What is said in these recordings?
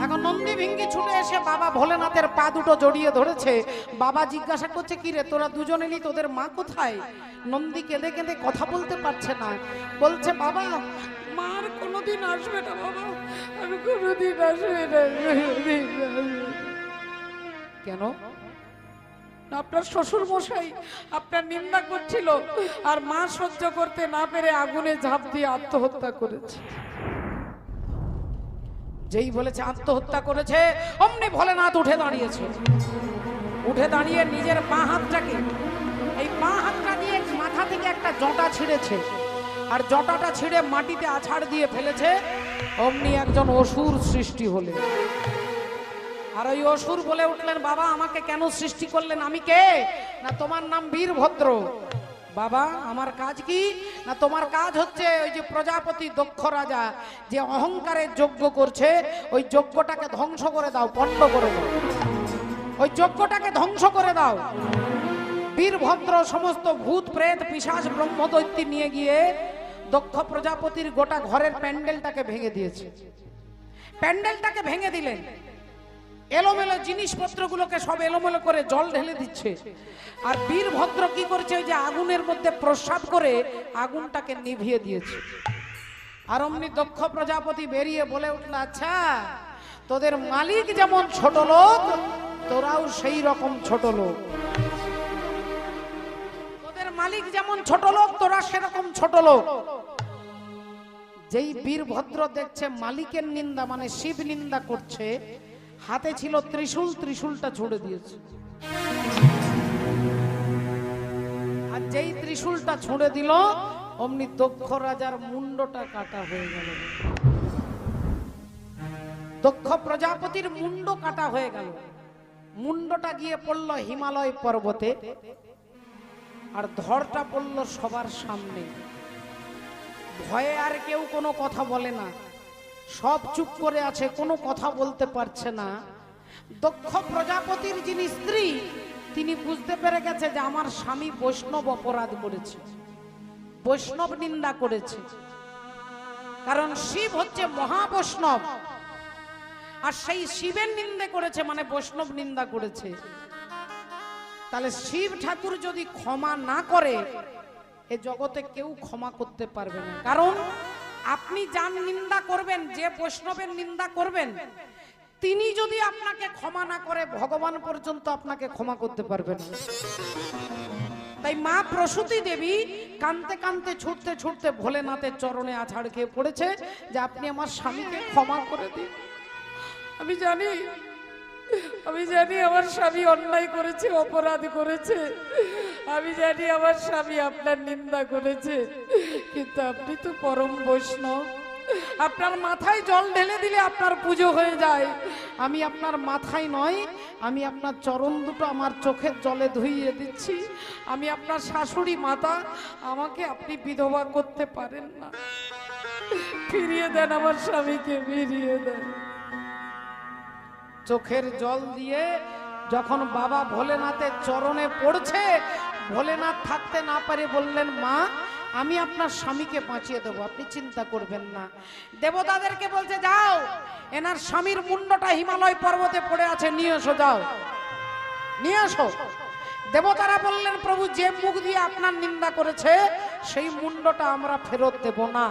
এখন নন্দী ভিঙ্গি ছুটে এসে বাবা ভোলেনাথের পা দুটো জড়িয়ে ধরেছে। বাবা জিজ্ঞাসা করছে, কি রে তোরা দুজনে নি, তোদের মা কোথায়? নন্দী কেঁদে কেঁদে কথা বলতে পারছে না, বলছে বাবা মার কোনোদিন আসবে না বাবা, আমি কোনোদিন আসবে না। কেন? আপনার শ্বশুর মশাই আপনার নিন্দা করছিল, আর মা সহ্য করতে না পেরে আগুনে ঝাঁপ দিয়ে আত্মহত্যা করেছে। যেই বলেছে আত্মহত্যা করেছে, অমনি ভোলেনাথ উঠে দাঁড়িয়েছে। উঠে দাঁড়িয়ে নিজের বাঁ হাতটাকে, এই বাঁ হাতটা দিয়ে মাথা থেকে একটা জটা ছিঁড়েছে, আর জটাটা ছিঁড়ে মাটিতে আছাড় দিয়ে ফেলেছে। অমনি একজন অসুর সৃষ্টি হলেন। আর ওই অসুর বলে উঠলেন, বাবা আমাকে কেন সৃষ্টি করলেন? আমি কে? না তোমার নাম বীরভদ্র। বাবা আমার কাজ কি? না তোমার কাজ হচ্ছে ওই যে প্রজাপতি দক্ষ রাজা যে অহংকারের যজ্ঞ করছে, ওই যজ্ঞটাকে ধ্বংস করে দাও, পণ্ড করে দাও, ওই যজ্ঞটাকে ধ্বংস করে দাও। বীরভদ্র সমস্ত ভূত প্রেত পিশাচ ব্রহ্মদৈত্য নিয়ে গিয়ে দক্ষ প্রজাপতির গোটা ঘরের প্যান্ডেলটাকে ভেঙে দিয়েছে। প্যান্ডেলটাকে ভেঙে দিলেন, এলোমেলো জিনিসপত্রগুলোকে সব এলোমেলো করে জল ঢেলে দিচ্ছে। আর বীরভদ্র কি করছে? ওই যে আগুনের মধ্যে প্রস্রাব করে আগুনটাকে নিভিয়ে দিয়েছে। আর অমনি দক্ষ প্রজাপতি বেরিয়ে বলে উঠল, আচ্ছা তোদের মালিক যেমন ছোট লোক, তোরাও সেই রকম ছোট লোক। তোদের মালিক যেমন ছোট লোক, তোরা সেরকম ছোট লোক। যেই বীরভদ্র দেখছে মালিকের নিন্দা মানে শিব নিন্দা করছে, হাতে ছিল ত্রিশূল, ত্রিশূলটা ছুড়ে দিয়েছে। আর যেই ত্রিশূলটা ছুড়ে দিল, অমনি দক্ষ রাজার মুন্ডটা কাটা হয়ে গেল। দক্ষ প্রজাপতির মুন্ড কাটা হয়ে গেল। মুন্ডটা গিয়ে পড়ল হিমালয় পর্বতে, আর ধড়টা পড়ল সবার সামনে। ভয়ে আর কেউ কোনো কথা বলে না, সব চুপ করে আছে, কোনো কথা বলতে পারছে না। দক্ষ প্রজাপতির যিনি স্ত্রী, তিনি বুঝতে পেরে গেছে যে আমার স্বামী বৈষ্ণব অপরাধ করেছে, বৈষ্ণব নিন্দা করেছে। কারণ শিব হচ্ছে মহাবৈষ্ণব, আর সেই শিবের নিন্দা করেছে মানে বৈষ্ণব নিন্দা করেছে। তাহলে শিব ঠাকুর যদি ক্ষমা না করে, এ জগতে কেউ ক্ষমা করতে পারবে না। কারণ আপনি যার নিন্দা করবেন, যে বৈষ্ণবের নিন্দা করবেন, তিনি যদি আপনাকে ক্ষমা না করে, ভগবান পর্যন্ত আপনাকে ক্ষমা করতে পারবে না। তাই মা প্রসূতি দেবী কাঁদতে কাঁদতে ছুটতে ছুটতে ভোলেনাথের চরণে আছাড় খেয়ে পড়েছে যে আপনি আমার স্বামীকে ক্ষমা করে দিন। আমি জানি আমার স্বামী অন্যায় করেছে, অপরাধ করেছে। আমি জানি আমার স্বামী আপনার নিন্দা করেছে, কিন্তু আপনি তো পরম বৈষ্ণব, আপনার মাথায় জল ঢেলে দিলে আপনার পুজো হয়ে যায়। আমি আপনার মাথায় নয়, আমি আপনার চরণ দুটো আমার চোখের জলে ধুইয়ে দিচ্ছি। আমি আপনার শাশুড়ি মাতা, আমাকে আপনি বিধবা করতে পারেন না। ফিরিয়ে দেন আমার স্বামীকে, ফিরিয়ে দেন। চোখের জল দিয়ে যখন বাবা ভোলেনাথের চরণে পড়ছে, ভোলেনাথ থাকতে না পারে বললেন, মা আমি আপনার স্বামীকে বাঁচিয়ে দেবো, আপনি চিন্তা করবেন না। দেবতাদেরকে বলছে, যাও এনার স্বামীর মুন্ডটা হিমালয় পর্বতে পড়ে আছে, নিয়ে এসো, যাও নিয়ে এসো। দেবতারা বললেন, প্রভু যে মুখ দিয়ে আপনার নিন্দা করেছে সেই মুন্ডটা আমরা ফেরত দেব না।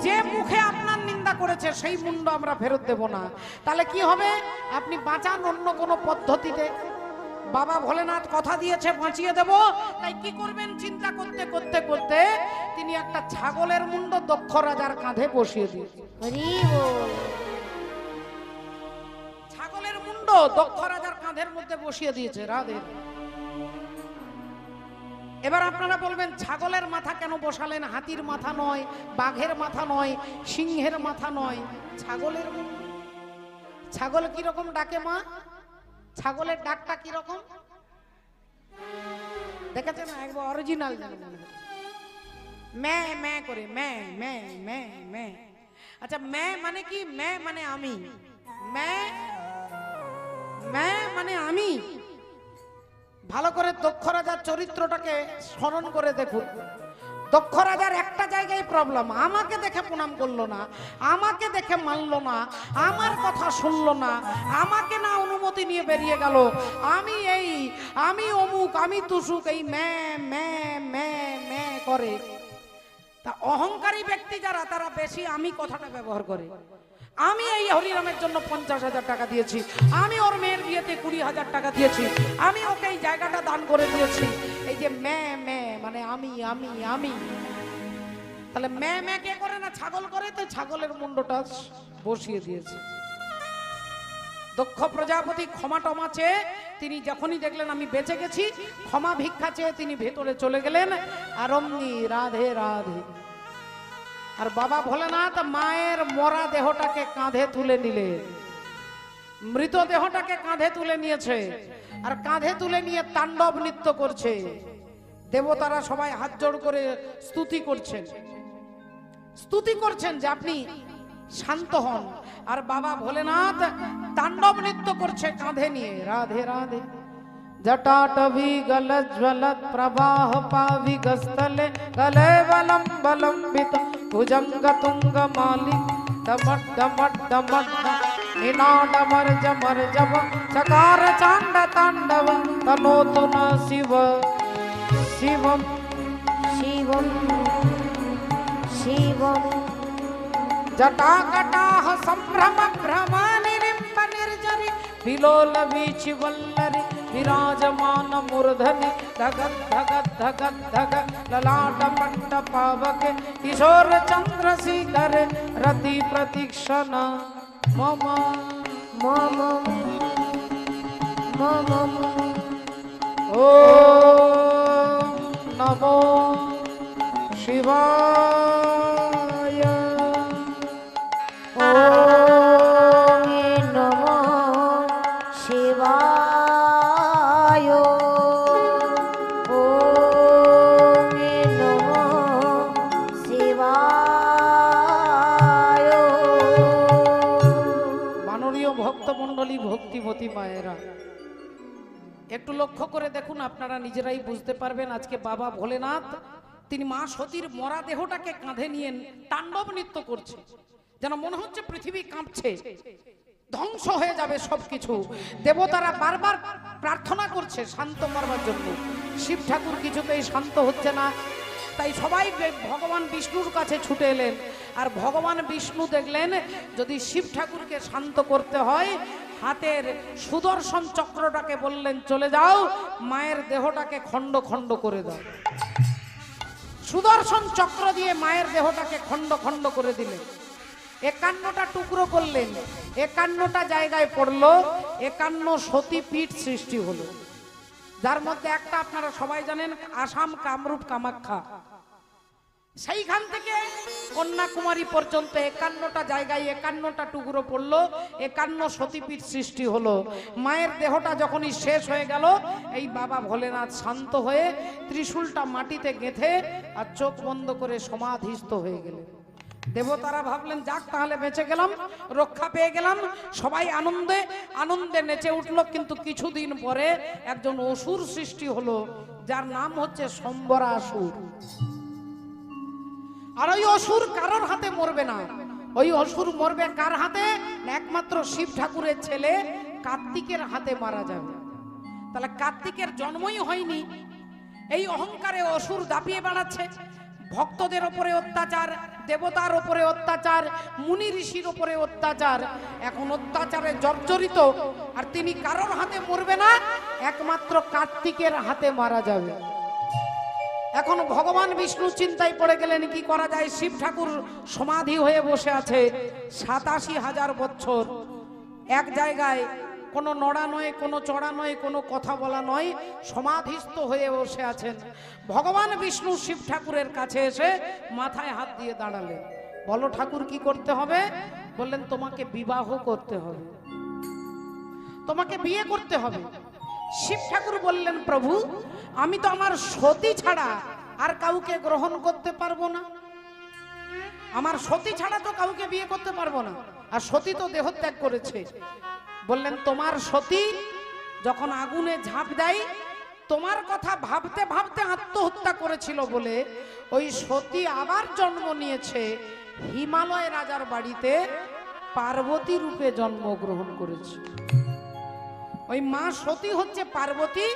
যে মুখে আপনার নিন্দা করেছে সেই মুন্ড আমরা ফেরত দেব না। তাহলে কি হবে? আপনি বাঁচান অন্য কোনো পদ্ধতিতে। বাবা ভোলেনাথ কথা দিয়েছে বাঁচিয়ে দেব, তাই কি করবেন চিন্তা করতে করতে করতে তিনি একটা ছাগলের মুন্ড দক্ষ রাজার কাঁধে বসিয়ে দিয়েছেন। ছাগলের মুন্ড দক্ষ রাজার কাঁধের মধ্যে বসিয়ে দিয়েছে। রাধে। এবার আপনারা বলবেন, ছাগলের মাথা কেন বসালেন? হাতির মাথা নয়, বাঘের মাথা নয়, সিংহের মাথা নয়, ছাগলের মুন্ড। ছাগল কিরকম ডাকে মা? ছাগলের ডাকটা কিরকম দেখেছেন? একবার অরিজিনাল ম্যা ম্যা করে, ম্যা ম্যা ম্যা ম্যা। আচ্ছা ম্যা মানে কি? ম্যা মানে আমি, ম্যা ম্যা মানে আমি। ভালো করে দক্ষ রাজার চরিত্রটাকে স্মরণ করে দেখুন। দক্ষ রাজার একটা জায়গায় প্রবলেম, আমাকে দেখে প্রণাম করলো না, আমাকে দেখে মানলো না, আমার কথা শুনলো না, আমাকে না অনুমতি নিয়ে বেরিয়ে গেল। আমি অমুক, আমি তুসুক, এই ম্যা ম্যা ম্যা ম্যা করে। তা অহংকারী ব্যক্তি যারা, তারা বেশি আমি কথাটা ব্যবহার করে। আমি এই হরিরামের জন্য 50,000 টাকা দিয়েছি, আমি ওর মেয়ের বিয়েতে 20,000 টাকা দিয়েছি, আমি ওকে এই জায়গাটা দান করে দিয়েছি। এই যে ম্যা ম্যা মানে আমি আমি আমি, তাহলে ম্যা ম্যা কে করে না? ছাগল করে। তো ছাগলের মুন্ডটা বসিয়ে দিয়েছে। দক্ষ প্রজাপতি ক্ষমা টমা চেয়ে তিনি যখনই দেখলেন আমি বেঁচে গেছি, ক্ষমা ভিক্ষা চেয়ে তিনি ভেতরে চলে গেলেন। আর অমনি রাধে রাধে। আর বাবা ভোলেনাথ মায়ের মরা দেহটাকে কাঁধে তুলে নিলেন, মৃত দেহটাকে কাঁধে তুলে নিয়েছে। আর কাঁধে তুলে নিয়ে তাণ্ডব নৃত্য করছে। দেবতারা সবাই হাত জোড় করে স্তুতি করছেন যে আপনি শান্ত হন। আর বাবা ভোলেনাথ তাণ্ডব নৃত্য করছে কাঁধে নিয়ে। রাধে রাধে। जटाटवी गलज्वलत् प्रवाह पाविगस्थले कलेवलं बलंबित भुजंगतुंगमालिक डमड्डमड्डमड्ड निनादमर्जमर्जव चकार चांड तांडव तनोतु न शिव शिवं शिवं शिवं जटाकटाह संभ्रम भ्रमानि निम्ब निर्जरि विलोल वीचि वल्लरि विराजमान मूर्धनि धगत धगत धगत धग ललाट मंड पावके किशोर चंद्रशेखर रति प्रतीक्षण मम मम मम ओम नमो शिवाय ओम नमो शिवाय ओम नमो शिवाय। মাননীয় ভক্তমণ্ডলী, ভক্তিমতী মায়েরা, একটু লক্ষ্য করে দেখুন, আপনারা নিজেরাই বুঝতে পারবেন। আজকে বাবা ভোলেনাথ তিনি মা সতীর মরা দেহটাকে কাঁধে নিয়ে তাণ্ডব নৃত্য করছে, যেন মনে হচ্ছে পৃথিবী কাঁপছে, ধ্বংস হয়ে যাবে সবকিছু। দেবতারা বারবার প্রার্থনা করছে শান্ত করবার জন্য। শিব ঠাকুর কিছুতেই শান্ত হচ্ছে না, তাই সবাই ভগবান বিষ্ণুর কাছে ছুটে এলেন। আর ভগবান বিষ্ণু দেখলেন যদি শিব ঠাকুরকে শান্ত করতে হয়, হাতের সুদর্শন চক্রটাকে বললেন চলে যাও, মায়ের দেহটাকে খণ্ড খণ্ড করে দাও। সুদর্শন চক্র দিয়ে মায়ের দেহটাকে খণ্ড খণ্ড করে দিলেন। 51টা টুকরো করলেন, 51টা জায়গায় পড়লো, 51 সতীপীঠ সৃষ্টি হলো। যার মধ্যে একটা আপনারা সবাই জানেন, আসাম কামরূপ কামাখ্যা। সেইখান থেকে কন্যাকুমারী পর্যন্ত 51টা জায়গায় 51টা টুকরো পড়লো, 51 সতীপীঠ সৃষ্টি হলো। মায়ের দেহটা যখনই শেষ হয়ে গেল, এই বাবা ভোলেনাথ শান্ত হয়ে ত্রিশূলটা মাটিতে গেঁথে আর চোখ বন্ধ করে সমাধিস্থ হয়ে গেলেন। দেবতারা ভাবলেন যাক তাহলে বেঁচে গেলাম, রক্ষা পেয়ে গেলাম। সবাই আনন্দে আনন্দে নেচে উঠলো। কিন্তু কিছুদিন পরে একজন অসুর সৃষ্টি হলো, যার নাম হচ্ছে সম্বরাসুর। আর ওই অসুর কারোর হাতে মরবে না, ওই অসুর মরবে কার হাতে? একমাত্র শিব ঠাকুরের ছেলে কার্তিকের হাতে মারা যাবে। তাহলে কার্তিকের জন্মই হয়নি, এই অহংকারে অসুর দাপিয়ে বেড়াচ্ছে। ভক্তদের উপরে অত্যাচার, দেবতার উপরে অত্যাচার, মুনি ঋষির উপরে অত্যাচার, এখন অত্যাচারে জর্জরিত। আর তিনি কারোর হাতে মরবে না, একমাত্র কার্তিকের হাতে মারা যাবে। এখন ভগবান বিষ্ণু চিন্তায় পড়ে গেলেন কি করা যায়। শিব ঠাকুর সমাধি হয়ে বসে আছে 87,000 বছর এক জায়গায়, কোনো নড়া নয়, কোনো চড়া নয়, কোনো কথা বলা নয়, সমাধিস্থ হয়ে বসে আছেন। ভগবান বিষ্ণু শিব ঠাকুরের কাছে এসে মাথায় হাত দিয়ে দাঁড়ালেন। বলো ঠাকুর কি করতে হবে? বললেন তোমাকে বিবাহ করতে হবে, তোমাকে বিয়ে করতে হবে। শিব ঠাকুর বললেন প্রভু আমি তো আমার সতী ছাড়া আর কাউকে গ্রহণ করতে পারবো না, আমার সতী ছাড়া তো কাউকে বিয়ে করতে পারবো না, আর সতী তো দেহত্যাগ করেছে। বললেন তোমার সতী যখন আগুনে ঝাঁপ দেয় তোমার কথা ভাবতে ভাবতে আত্মহত্যা করেছিল বলে ওই সতী আবার জন্ম নিয়েছে হিমালয় রাজার বাড়িতে, পার্বতী রূপে জন্মগ্রহণ করেছে। ওই মা সতী হচ্ছে পার্বতী,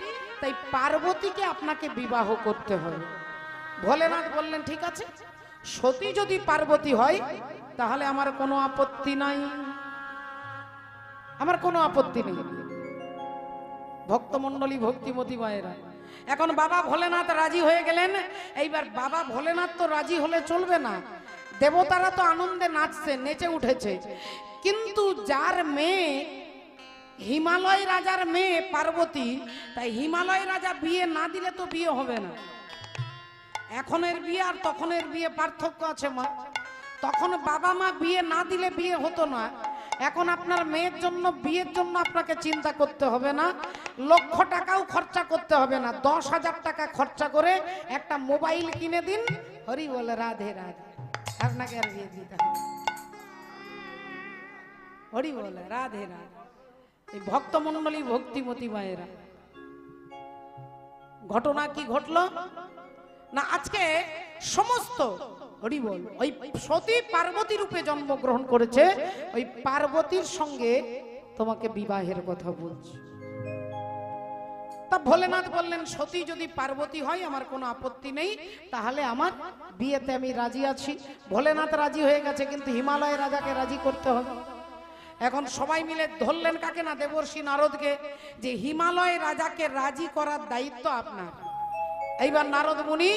তাই পার্বতীকে আপনাকে বিবাহ করতে হবে। ভোলেনাথ বললেন ঠিক আছে, সতী যদি পার্বতী হয় তাহলে আমার কোনো আপত্তি নাই, আমার কোনো আপত্তি নেই। ভক্তমণ্ডলী, ভক্তিমতী মায়েরা, এখন বাবা ভোলেনাথ রাজি হয়ে গেলেন। এইবার বাবা ভোলেনাথ তো রাজি হলে চলবে না, দেবতারা তো আনন্দে নাচছে, নেচে উঠেছে, কিন্তু যার মেয়ে হিমালয় রাজার মেয়ে পার্বতী, তাই হিমালয় রাজা বিয়ে না দিলে তো বিয়ে হবে না। এখনের বিয়ে আর তখনের বিয়ে পার্থক্য আছে মা। তখন বাবা মা বিয়ে না দিলে বিয়ে হতো না। এখন আপনার মেয়ের জন্য, বিয়ের জন্য আপনাকে চিন্তা করতে হবে না, লক্ষ টাকাও খরচা করতে হবে না, 10,000 টাকা খরচা করে একটা মোবাইল কিনে দিন, হরি বল রাধে রাধে, আপনাকে আর বিয়ে দিতে হবে। হরি বল রাধে রাধে। এই ভক্তমণ্ডলী, ভক্তিমতী মায়েরা, ঘটনা কি ঘটলো না, আজকে সমস্ত হরি বল ওই সতী পার্বতী রূপে জন্মগ্রহণ করেছে, ওই পার্বতীর সঙ্গে তোমাকে বিবাহের কথা বলছি। তা ভোলেনাথ বললেন সতী যদি পার্বতী হয় আমার কোনো আপত্তি নেই, তাহলে আমার বিয়েতে আমি রাজি আছি। ভোলেনাথ রাজি হয়ে গেছে, কিন্তু হিমালয় রাজাকে রাজি করতে হবে। এখন সবাই মিলে ধরলেন কাকে না, দেবর্ষি নারদকে, যে হিমালয় রাজাকে রাজি করার দায়িত্ব আপনার। এইবার নারদ মুনি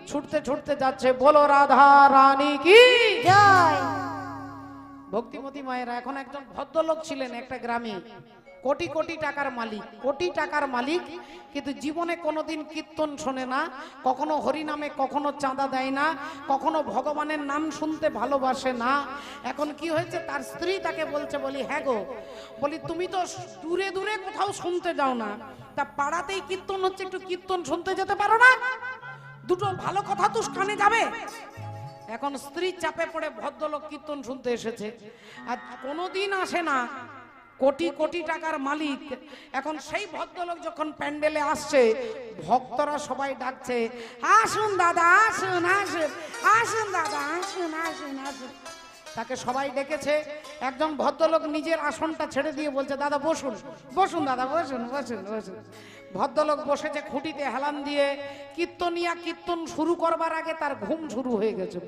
ছুটতে ছুটতে যাচ্ছে, বলো রাধা রানী কি জয়। ভক্তিমতী মায়েরা, এখন একজন ভদ্রলোক ছিলেন একটা গ্রামে, কোটি কোটি টাকার মালিক, কোটি টাকার মালিক, কিন্তু জীবনে কোনোদিন কীর্তন শোনে না, কখনো হরিনামে কখনো চাঁদা দেয় না, কখনো ভগবানের নাম শুনতে ভালোবাসে না। এখন কি হয়েছে, তার স্ত্রী তাকে বলছে, বলি হ্যাঁ গো, বলি তুমি তো দূরে দূরে কোথাও শুনতে যাও না, তা পাড়াতেই কীর্তন হচ্ছে, একটু কীর্তন শুনতে যেতে পারো না? দুটো ভালো কথা তো কানে যাবে। এখন স্ত্রী চাপে পড়ে ভদ্রলোক কীর্তন শুনতে এসেছে, আর কোনোদিন আসে না, কোটি কোটি টাকার মালিক। এখন সেই ভদ্রলোক যখন প্যান্ডেলে আসছে, ভক্তরা সবাই ডাকছে, আসুন দাদা আসুন, আসুন আসুন দাদা আসুন, আসুন আসুন। তাকে সবাই ডেকেছে। একজন ভদ্রলোক নিজের আসনটা ছেড়ে দিয়ে বলছে, দাদা বসুন, বসুন দাদা বসুন, বসুন বসুন। ভদ্রলোক বসেছে খুঁটিতে হেলান দিয়ে। কীর্তনিয়া কীর্তন শুরু করবার আগে তার ঘুম শুরু হয়ে গেছে।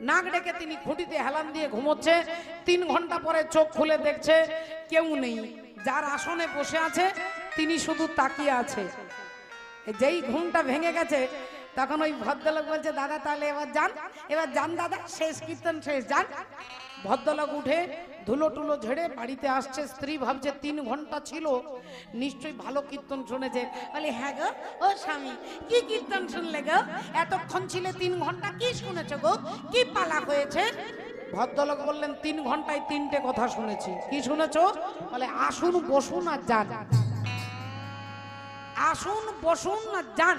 নাক ডেকে তিনি খুঁটিতে হেলান দিয়ে ঘুমোচ্ছে। 3 ঘন্টা পরে চোখ খুলে দেখছে কেউ নেই, যার আসনে বসে আছে তিনি শুধু তাকিয়ে আছে। যেই ঘুমটা ভেঙে গেছে, তখন ওই ভদ্রলোক বলছে, দাদা তাহলে এবার যান, এবার যান দাদা, শেষ কীর্তন শেষ, যান। ভদ্রলোক উঠে ধুলো টুলো ঝেড়ে বাড়িতে আসছে। স্ত্রী ভাবছে 3 ঘন্টা ছিল, নিশ্চয়ই ভালো কীর্তন শুনেছে। বলে হ্যাঁ গো, ও স্বামী কি কীর্তন শুনলে গো, এতক্ষণ ছিলে 3 ঘন্টা, কি শুনেছো গো, কি পালা হয়েছে? ভদ্রলোক বললেন, 3 ঘন্টায় 3টে কথা শুনেছি। কি শুনেছো? বলে আসুন বসুন আর যান, আসুন বসুন আর যান।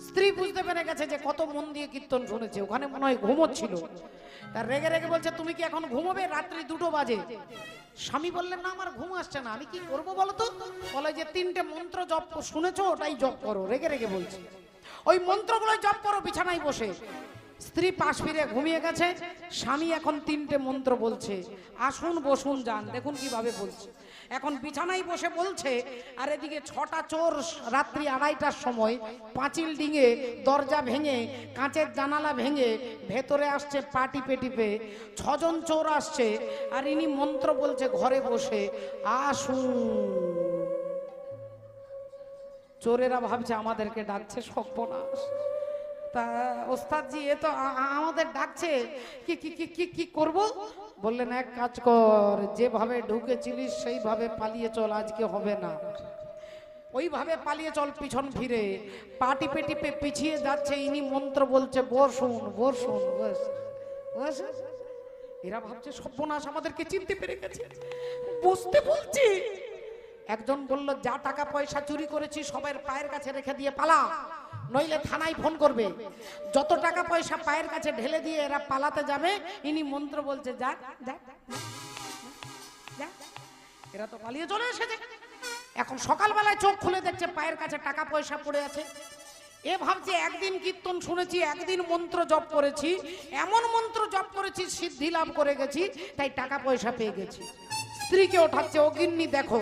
স্ত্রী বুঝতে পেরে গেছে যে কত মন দিয়ে কীর্তন শুনেছে, ওখানে মনে হয় ঘুমোচ্ছিল। তার রেগে রেগে বলছে, তুমি কি এখন ঘুমোবে? রাত্রি 2টো বাজে। স্বামী বললেন, না আমার ঘুম আসছে না, আমি কি করবো বলো তো? বলে যে 3টে মন্ত্র জপ শুনেছো, ওটাই জপ করো। রেগে রেগে বলছে, ওই মন্ত্রগুলো জপ করো বিছানায় বসে। স্ত্রী পাশ ফিরে ঘুমিয়ে গেছে। স্বামী এখন 3টে মন্ত্র বলছে, আসুন বসুন যান। দেখুন কিভাবে বলছে। এখন বিছানায় বসে বলছে, আর এদিকে 6টা চোর রাত্রি 2:30টার সময় পাঁচিল ডিঙে, দরজা ভেঙে, কাঁচের জানালা ভেঙে ভেতরে আসছে পা টিপে টিপে। 6 জন চোর আসছে, আর ইনি মন্ত্র বলছে ঘরে বসে, আসুন। চোরেরা ভাবছে আমাদেরকে ডাকছে, সর্বনাশ। তা ওস্তাদজি এ তো আমাদের ডাকছে, কি কি কি কি কি করব? বললেন, এক কাজ কর, যেভাবে ঢুকেছিলিস সেইভাবে পালিয়ে চল, আজকে হবে না। ওইভাবে পালিয়ে চল পিছন ফিরে। পা টিপে টিপে পিছিয়ে যাচ্ছে, ইনি মন্ত্র বলছে, বসুন বসুন বস বস। এরা ভাবছে সর্বনাশ, আমাদেরকে চিনতে পেরে গেছে, বসতে বলছি। একজন বলল, যা টাকা পয়সা চুরি করেছি সবার পায়ের কাছে রেখে দিয়ে পালা, নইলে থানায় ফোন করবে। যত টাকা পয়সা পায়ের কাছে ঢেলে দিয়ে এরা পালাতে যাবে, ইনি মন্ত্র বলছে, যা যা যা। এরা তো পালিয়ে চলে এসেছে। এখন সকালবেলায় চোখ খুলে দেখছে পায়ের কাছে টাকা পয়সা পড়ে আছে। এ ভাবছে একদিন কীর্তন শুনেছি, একদিন মন্ত্র জপ করেছি, এমন মন্ত্র জপ করেছি সিদ্ধি লাভ করে গেছি, তাই টাকা পয়সা পেয়ে গেছি। স্ত্রীকে ওঠাচ্ছে, ও গিন্নি দেখো।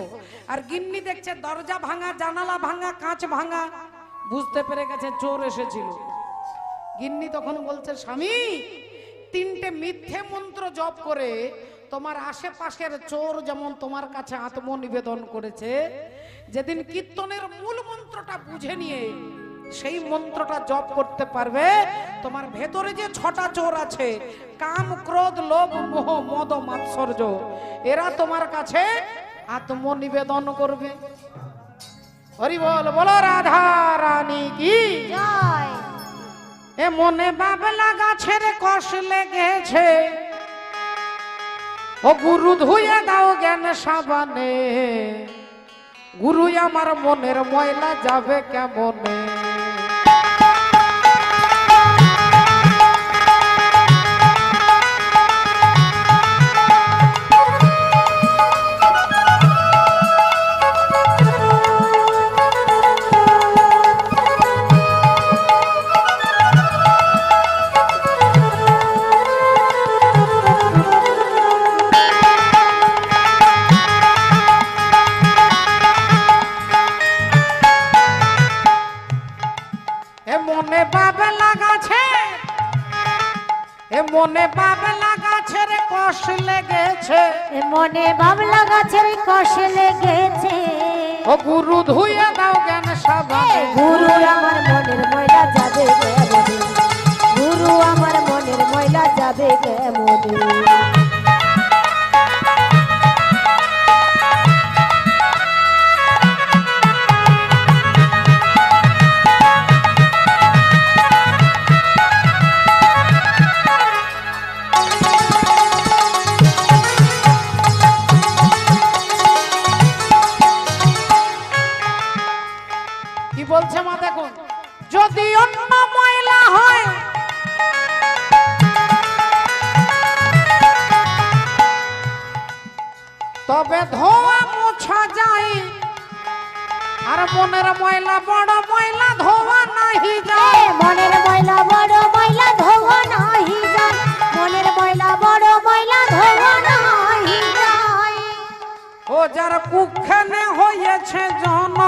আর গিন্নি দেখছে দরজা ভাঙা, জানালা ভাঙা, কাঁচ ভাঙা, বুঝতে পেরে গেছে চোর এসেছিল। গিন্নি তখন বলছে, স্বামী, 3টে মিথ্যে মন্ত্র জপ করে তোমার আশেপাশের চোর যেমন তোমার কাছে আত্মনিবেদন করেছে, যেদিন কীর্তনের মূল মন্ত্রটা বুঝে নিয়ে সেই মন্ত্রটা জপ করতে পারবে, তোমার ভেতরে যে 6টা চোর আছে, কাম, ক্রোধ, লোভ, মোহ, মদ, মাৎসর্য, এরা তোমার কাছে আত্মনিবেদন করবে। হরি বল, বলো রাধা রানী কি জয়। এ মনে বাবলা গাছের কষ লেগেছে, ও গুরু ধুয়ে দাও জ্ঞান সাবানে, গুরু আমার মনের ময়লা যাবে কেমনে। মনে বাবলা গাছের কষ লেগেছে, মনে বাবলা গাছের কষ লেগেছে, ও গুরু ধুয়ে দাও জ্ঞান সাবানে, গুরু আমার মনের ময়লা যাবে কেমনে, গুরু আমার মনের ময়লা যাবে কেমনে। বলছে মা দেখুন, যদি অন্য ময়লা হয় তবে ধোয়া মোছা যায়, আর মনের ময়লা বড় ময়লা ধোয়া নাহি যায়, মনের ময়লা বড় ময়লা ধোয়া নাহি যায়, মনের ময়লা বড় ময়লা ধোয়া নাহি যায়। ও যার কুক্ষণে হয়েছে জনম,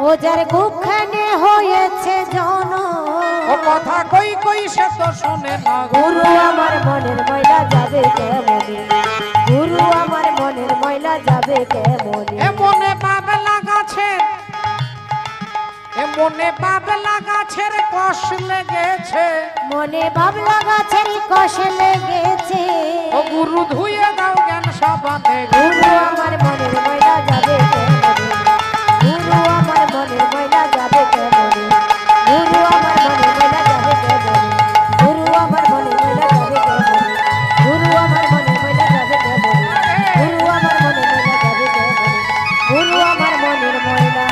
ও যার কুক্ষণে হয়েছে জনম, ও কথা কই কই সে তো শোনে না, গুরু আমার মনের ময়লা যাবে কেমনে, গুরু আমার মনের ময়লা যাবে কেমনে। এ মনে বাবলা গাছের, এ মনে বাবলা গাছের কষ লেগেছে, মনে বাবলা গাছের কষ লেগেছে, ও গুরু ধুয়ে দাও জ্ঞান সাবানে, গুরু আমার মনের ময়লা যাবে কেমনে, গুরু আমার মনের ময়লা যাবে কেমনে, গুরু আমার মনের ময়লা যাবে কেমনে, গুরু আমার মনের ময়লা যাবে কেমনে, গুরু আমার মনের ময়লা যাবে কেমনে, গুরু আমার মনের ময়লা যাবে কেমনে, গুরু আমার মনের ময়লা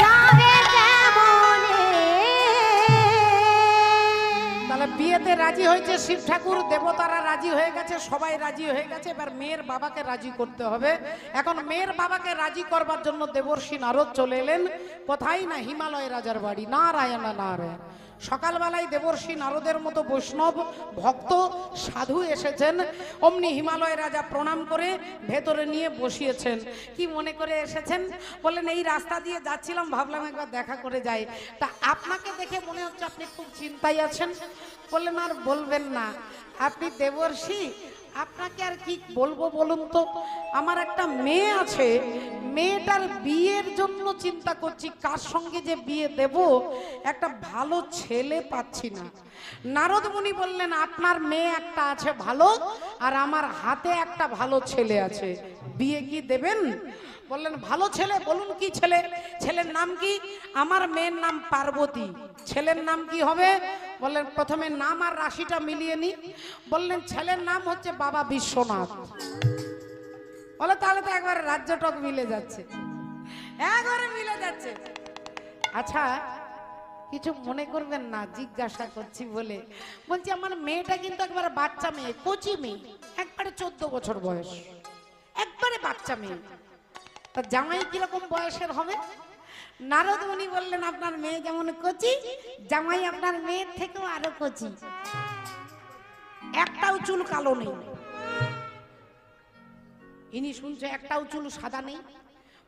যাবে কেমনে। তাহলে বিয়েতে রাজি হয়েছে শিব ঠাকুর, দেবতারা রাজি হয়ে গেছে, সবাই রাজি হয়ে গেছে, এবার মেয়ের বাবাকে রাজি করতে হবে। এখন মেয়ের বাবাকে রাজি করবার জন্য দেবর্ষি নারদ চলে এলেন, কোথায় না হিমালয় রাজার বাড়ি, নারায়ণ নারায়ণ। সকালবেলায় দেবর্ষি নারদের মতো বৈষ্ণব ভক্ত সাধু এসেছেন, অমনি হিমালয় রাজা প্রণাম করে ভেতরে নিয়ে বসিয়েছেন। কি মনে করে এসেছেন? বললেন এই রাস্তা দিয়ে যাচ্ছিলাম, ভাবলাম একবার দেখা করে যাই, তা আপনাকে দেখে মনে হচ্ছে আপনি খুব চিন্তায় আছেন। বললেন আর বলবেন না, আপনি দেবর্ষি, আপনাকে আর কি বলবো বলুন তো, আমার একটা মেয়ে আছে, মেয়েটার বিয়ের জন্য চিন্তা করছি, কার সঙ্গে যে বিয়ে দেব, একটা ভালো ছেলে পাচ্ছি না। নারদ মুনি বললেন আপনার মেয়ে একটা আছে ভালো, আর আমার হাতে একটা ভালো ছেলে আছে, বিয়ে কি দেবেন? বললেন ভালো ছেলে, বলুন কি ছেলে? ছেলের নাম কি? আমার মেয়ের নাম পার্বতী। ছেলের নাম কি হবে? বললেন প্রথমে নাম আর রাশিটা মিলিয়ে নি। বললেন ছেলের নাম হচ্ছে বাবা বিশ্বনাথ। বলে তাহলে তো একবার রাজ্যটক মিলে যাচ্ছে, একবারে মিলে যাচ্ছে। আচ্ছা কিছু মনে করবেন না, জিজ্ঞাসা করছি বলে বলছি, আমার মেয়েটা কিন্তু একবারে বাচ্চা মেয়ে, কচি মেয়ে, একবারে 14 বছর বয়স, একবারে বাচ্চা মেয়ে। তা জামাই কিরকম বয়সের হবে? নারদ মুনি বললেন আপনার মেয়ে যেমন কচি, জামাই আপনার মেয়ের থেকেও আরো কচি, একটাও চুল কালো নেই। ইনি শুনছে একটাও চুল সাদা নেই।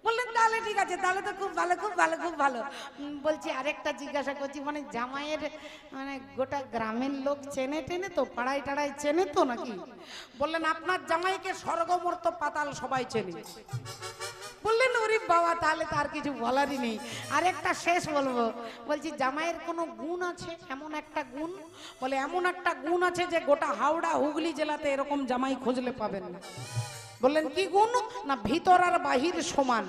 বললেন তাহলে ঠিক আছে, তাহলে তো খুব ভালো, খুব ভালো, খুব ভালো। বলছি আরেকটা জিজ্ঞাসা করছি, মানে জামাইয়ের মানে গোটা গ্রামের লোক চেনে টেনে তো, পাড়ায় টাড়ায় চেনে তো নাকি? বললেন আপনার জামাইকে স্বর্গমর্ত পাতাল সবাই চেনে। বললেন ওরে বাবা, তাহলে তার কিছু বলারই নেই। আরেকটা শেষ বলবো, বলছি জামাইয়ের কোনো গুণ আছে? এমন একটা গুণ? বলে এমন একটা গুণ আছে যে গোটা হাওড়া হুগলি জেলাতে এরকম জামাই খুঁজলে পাবেন না। বললেন কি গুণ? না ভিতর আর বাহির সমান।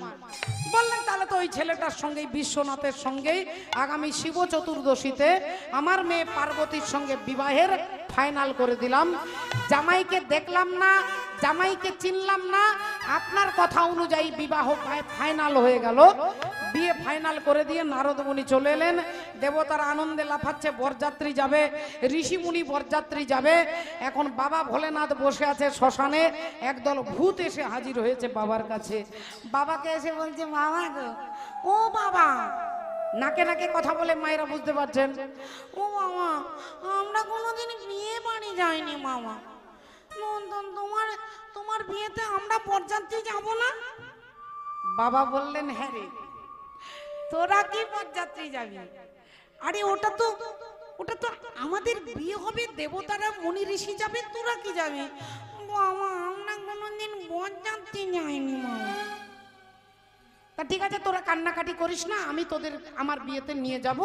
বললেন তাহলে তো ওই ছেলেটার সঙ্গেই, বিশ্বনাথের সঙ্গেই আগামী শিব চতুর্দশীতে আমার মেয়ে পার্বতীর সঙ্গে বিবাহের ফাইনাল করে দিলাম। জামাইকে দেখলাম না, জামাইকে চিনলাম না, আপনার কথা অনুযায়ী বিবাহ ফাইনাল হয়ে গেল। বিয়ে ফাইনাল করে দিয়ে নারদ মুনি চলে এলেন। দেবতারা আনন্দে লাফাচ্ছে, বরযাত্রী যাবে, ঋষি মুনি বরযাত্রী যাবে। এখন বাবা ভোলেনাথ বসে আছে শ্মশানে, একদল ভূত এসে হাজির হয়েছে বাবার কাছে। বাবাকে এসে বলছে বাবা গো, ও বাবা, নাকে নাকে কথা বলে মায়েরা বুঝতে পারছেন। ও বাবা, আমরা কোনোদিন বিয়ে বাড়ি যাইনি মামা, তোমার বিয়েতে আমরা বরযাত্রী যাব না? বাবা বললেন হ্যাঁ রে, তোরা কি বরযাত্রী যাবি? আরে ওটা তো আমাদের বিয়ে হবে, দেবতারা মুনি ঋষি যাবে, তোরা কি যাবি? বাবা আমরা কোনোদিন বরযাত্রী যাইনি মামা। তা ঠিক আছে, তোরা কান্নাকাটি করিস না, আমি তোদের আমার বিয়েতে নিয়ে যাব,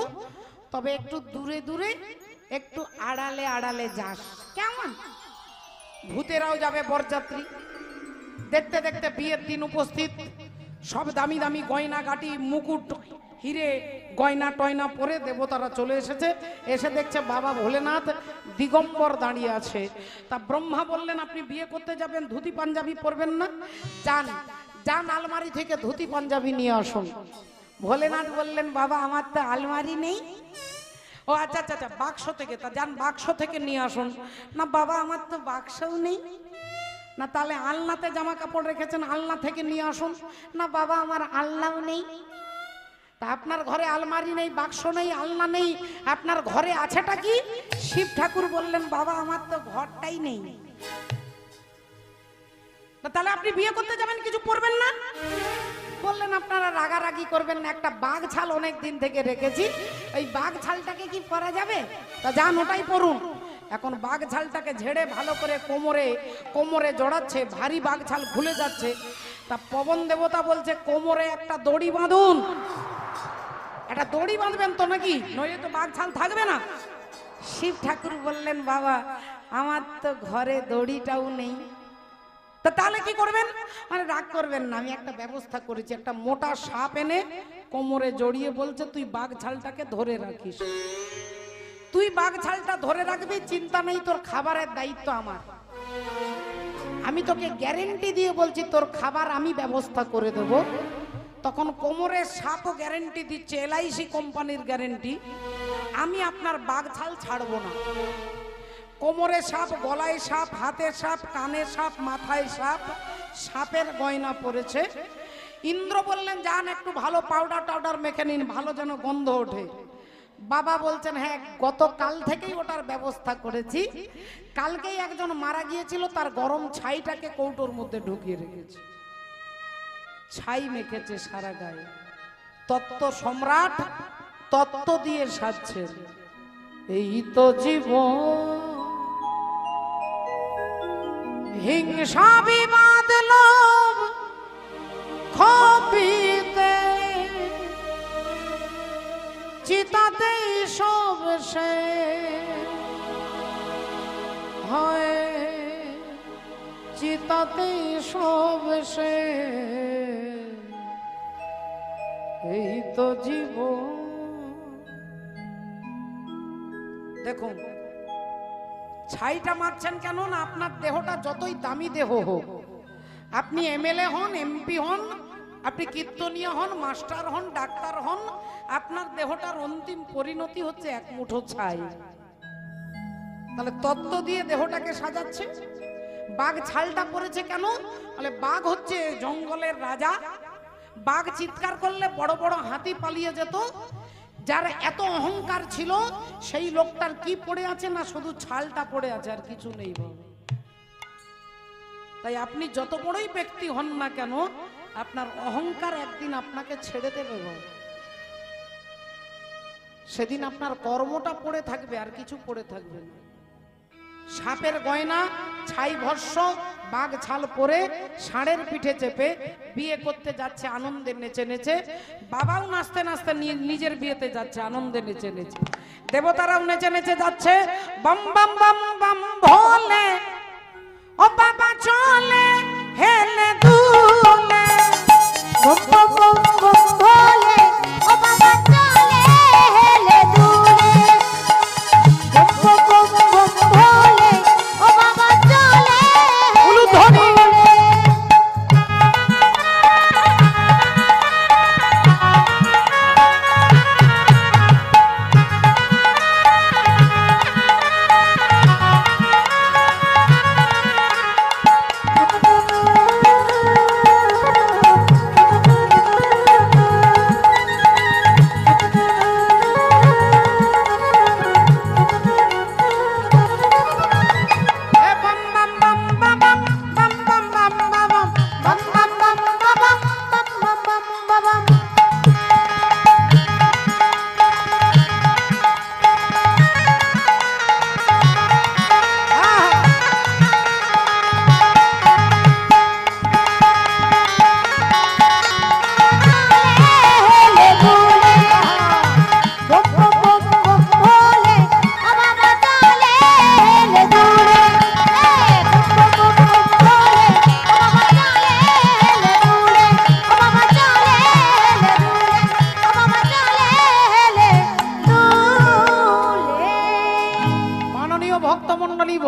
তবে একটু দূরে দূরে, একটু আড়ালে আড়ালে যাস, কেমন? ভূতেরাও যাবে বরযাত্রী। দেখতে দেখতে বিয়ের দিন উপস্থিত। সব দামি দামি গয়না গাটি, মুকুট, হিরে গয়না টয়না পরে দেবতারা চলে এসেছে। এসে দেখছে বাবা ভোলেনাথ দিগম্বর দাঁড়িয়ে আছে। তা ব্রহ্মা বললেন আপনি বিয়ে করতে যাবেন, ধুতি পাঞ্জাবি পরবেন না? যান যান আলমারি থেকে ধুতি পাঞ্জাবি নিয়ে আসুন। ভোলেনাথ বললেন বাবা আমার তো আলমারি নেই। ও আচ্ছা আচ্ছা আচ্ছা, বাক্স থেকে? তা যান বাক্স থেকে নিয়ে আসুন। না বাবা আমার তো বাক্সও নেই। না তাহলে আলনাতে জামা কাপড় রেখেছেন, আলনা থেকে নিয়ে আসুন। না বাবা আমার আলনাও নেই। তা আপনার ঘরে আলমারি নেই, বাক্স নেই, আলনা নেই, আপনার ঘরে আছেটা কি? শিব ঠাকুর বললেন বাবা আমার তো ঘরটাই নেই। তাহলে আপনি বিয়ে করতে যাবেন, কিছু পরবেন না? বললেন আপনারা রাগারাগি করবেন না, একটা বাঘ ছাল অনেক দিন থেকে রেখেছি, ওই বাঘ ছালটাকে কি পরা যাবে? তা যান ওটাই পরুন। এখন বাঘ ছালটাকে ঝেড়ে ভালো করে কোমরে কোমরে জড়াচ্ছে, ভারী বাঘ ছাল খুলে যাচ্ছে। তা পবন দেবতা বলছে কোমরে একটা দড়ি বাঁধুন। একটা দড়ি বাঁধবেন তো নাকি, নইলে তো বাঘ ছাল থাকবে না। শিব ঠাকুর বললেন বাবা আমার তো ঘরে দড়িটাও নেই। তা তাহলে কি করবেন? মানে রাগ করবেন না, আমি একটা ব্যবস্থা করেছি, একটা মোটা সাপ এনে কোমরে জড়িয়ে বলছে তুই বাঘ ছালটাকে ধরে রাখিস। তুই বাঘ ছালটা ধরে রাখবি, চিন্তা নেই, তোর খাবারের দায়িত্ব আমার। আমি তোকে গ্যারেন্টি দিয়ে বলছি তোর খাবার আমি ব্যবস্থা করে দেব। তখন কোমরের সাপও গ্যারেন্টি দিচ্ছে, এলআইসি কোম্পানির গ্যারেন্টি, আমি আপনার বাঘ ছাল ছাড়বো না। কোমরে সাপ, গলায় সাপ, হাতে সাপ, কানে সাপ, মাথায় সাপ, সাপের গয়না পড়েছে। ইন্দ্র বললেন যান একটু ভালো পাউডার টাউডার মেখে নিন, ভালো যেন গন্ধ ওঠে। বাবা বলছেন হ্যাঁ গতকাল থেকেই ওটার ব্যবস্থা করেছি। কালকেই একজন মারা গিয়েছিল, তার গরম ছাইটাকে কৌটোর মধ্যে ঢুকিয়ে রেখেছে, ছাই মেখেছে সারা গায়ে। তত্ত্ব সম্রাট তত্ত্ব দিয়ে সাজছে। এই তো জীবন, হিংসা বিবাদ লোভ ক্ষোভিতে, চিতাতেই সব সে হয়, চিতাতেই সব সে। এই তো জীবন। দেখুন ছাইটা মারছেন কেন না, আপনার দেহটা যতই দামি দেহ হোক, আপনি এমএলএ হন, এমপি হন, আপনি কীর্তনীয় হন, মাস্টার হন, ডাক্তার হন, আপনার দেহটার অন্তিম পরিণতি হচ্ছে এক মুঠো ছাই। তাহলে তত্ত্ব দিয়ে দেহটাকে সাজাচ্ছে। বাঘ ছালটা পরেছে কেন? তাহলে বাঘ হচ্ছে জঙ্গলের রাজা, বাঘ চিৎকার করলে বড় বড় হাতি পালিয়ে যেত। যার এত অহংকার ছিল সেই লোকটার কি পড়ে আছে না শুধু ছালটা পড়ে আছে, আর কিছু নেই বাবা। তাই আপনি যত বড়ই ব্যক্তি হন না কেন, আপনার অহংকার একদিন আপনাকে ছেড়ে দেবে বাবা। সেদিন আপনার কর্মটা পড়ে থাকবে, আর কিছু পড়ে থাকবে না। সাপের গয়না, ছাই ভস্য, বাঘ ছাল পরে ষাঁড়ের পিঠে চেপে বিয়ে করতে যাচ্ছে আনন্দে নেচে নেচে। বাবাও নাচতে নাচতে নিজের বিয়েতে যাচ্ছে আনন্দে নেচে নেচে। দেবতারাও নেচে নেচে যাচ্ছে। বম বম বম বম ভোলে ও বাবা চলে হেলে দুলে। বম বম বম বম ভোলে ও বাবা চলে হেলে দুলে। বম বম বম বম ভোলে ও বাবা চলে উলুধ্বনি।